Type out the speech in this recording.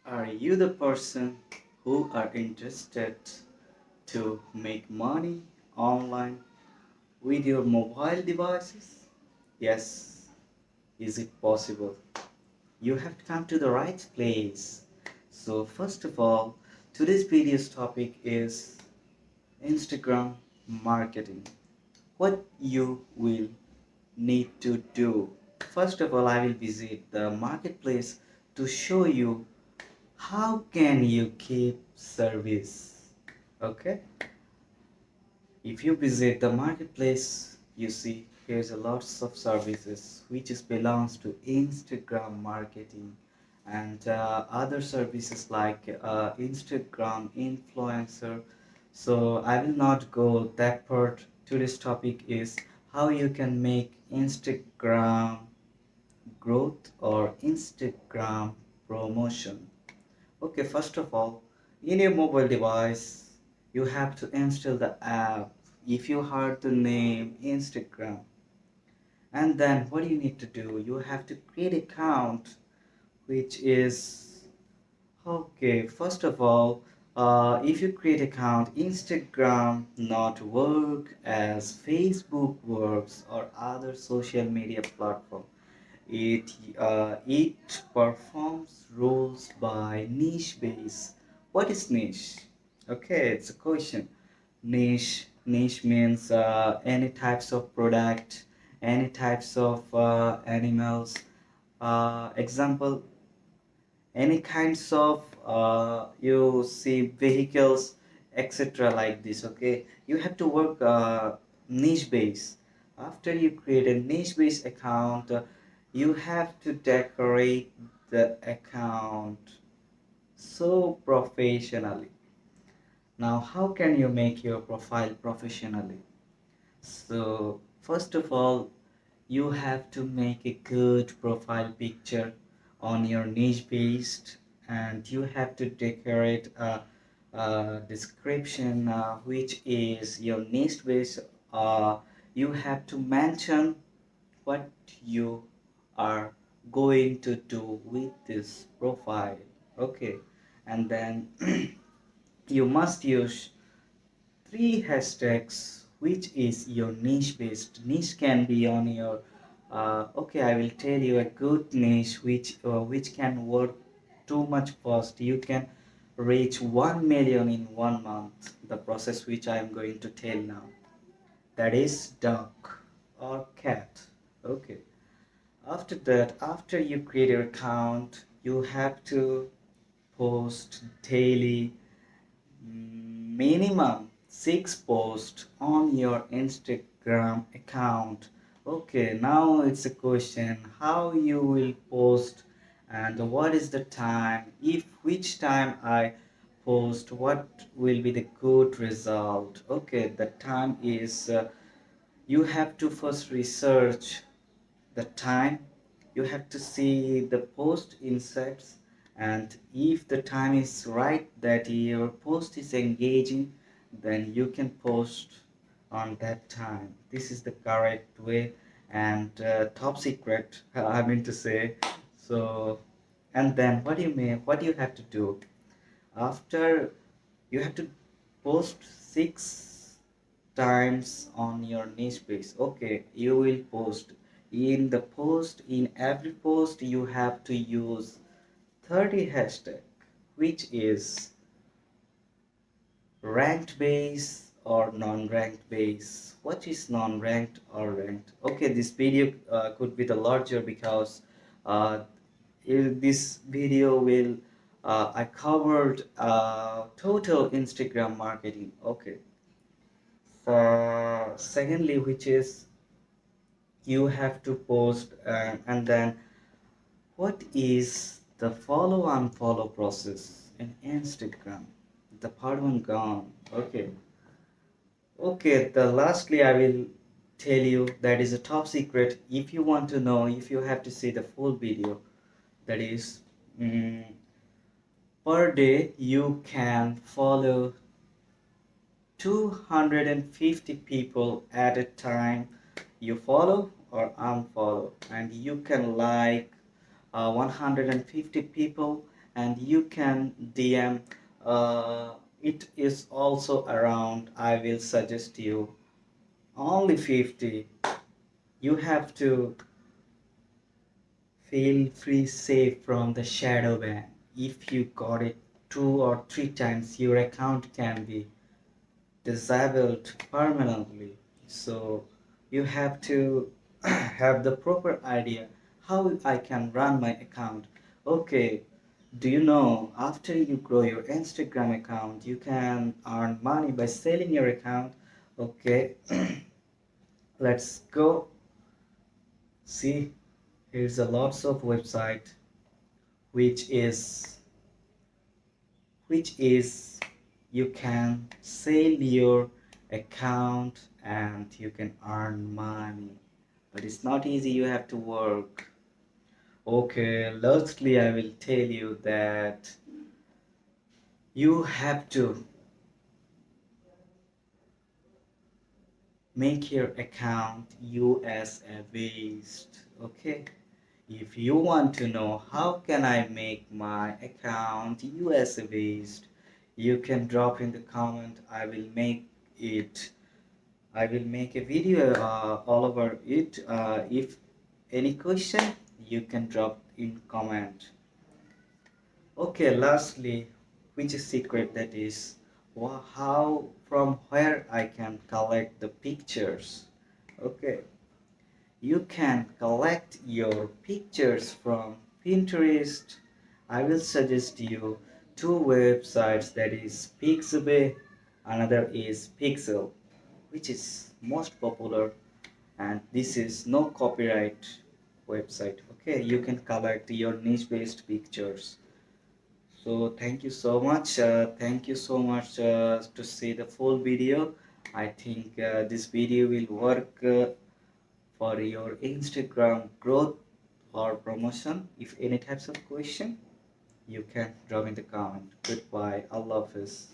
Are you the person who are interested to make money online with your mobile devices? Yes. Is it possible? You have come to the right place. So first of all, today's video's topic is Instagram marketing. What you will need to do. First of all, I will visit the marketplace to show you how can you keep service. Okay, if you visit the marketplace, you see here's a lots of services which is belongs to Instagram marketing and other services like Instagram influencer. So I will not go that part. Today's topic is how you can make Instagram growth or Instagram promotion. Okay, first of all, in your mobile device, you have to install the app. If you heard the name Instagram, and then what do you need to do? You have to create account, which is okay. First of all, if you create account, Instagram not work as Facebook works or other social media platform. It performs roles by niche base. What is niche? Okay, it's a question. Niche means any types of product, any types of animals. Example, any kinds of you see vehicles, etc. like this. Okay, you have to work niche base. After you create a niche base account, you have to decorate the account so professionally. Now how can you make your profile professionally? So first of all, you have to make a good profile picture on your niche based, and you have to decorate a description which is your niche based. You have to mention what you are going to do with this profile. Okay, and then you must use three hashtags which is your niche based. Niche can be on your okay, I will tell you a good niche which can work too much fast. You can reach 1 million in 1 month, the process which I am going to tell now. That is dog or cat. Okay, after that, after you create your account, you have to post daily, minimum 6 posts on your Instagram account. Okay, now it's a question how you will post and what is the time. If which time I post, what will be the good result. Okay, the time is you have to first research the time. You have to see the post insights, and if the time is right that your post is engaging, then you can post on that time. This is the correct way and top secret I mean to say. So and then what you have to do after, you have to post 6 times on your niche page. Okay, you will post in every post you have to use 30 hashtag, which is ranked base or non-ranked base. What is non-ranked or ranked? Okay, this video could be the larger because uh, this video will I covered total Instagram marketing. Okay, secondly, which is you have to post and then what is the follow unfollow process in Instagram? The part one gone. Okay. Okay, the lastly I will tell you that is a top secret. If you want to know, if you have to see the full video, that is mm, per day you can follow 250 people at a time. You follow or unfollow, and you can like 150 people, and you can DM. It is also around, I will suggest you, only 50. You have to feel free safe from the shadow ban. If you got it 2 or 3 times, your account can be disabled permanently. So you have to have the proper idea how I can run my account. Okay, do you know after you grow your Instagram account, you can earn money by selling your account? Okay, let's go. See, here's a lots of website which is you can sell your account and you can earn money, but it's not easy, you have to work. Okay, lastly I will tell you that you have to make your account USA based. Okay, if you want to know how can I make my account USA based, you can drop in the comment. It I will make a video all over it. If any question, you can drop in comment. Okay, lastly, which is secret, that is how from where I can collect the pictures. Okay, you can collect your pictures from Pinterest. I will suggest you two websites, that is Pixabay, another is Pixel, which is most popular, and this is no copyright website. Okay, you can collect your niche based pictures. So thank you so much, to see the full video. I think this video will work for your Instagram growth or promotion. If any types of question, you can drop in the comment. Goodbye, Allah Hafiz.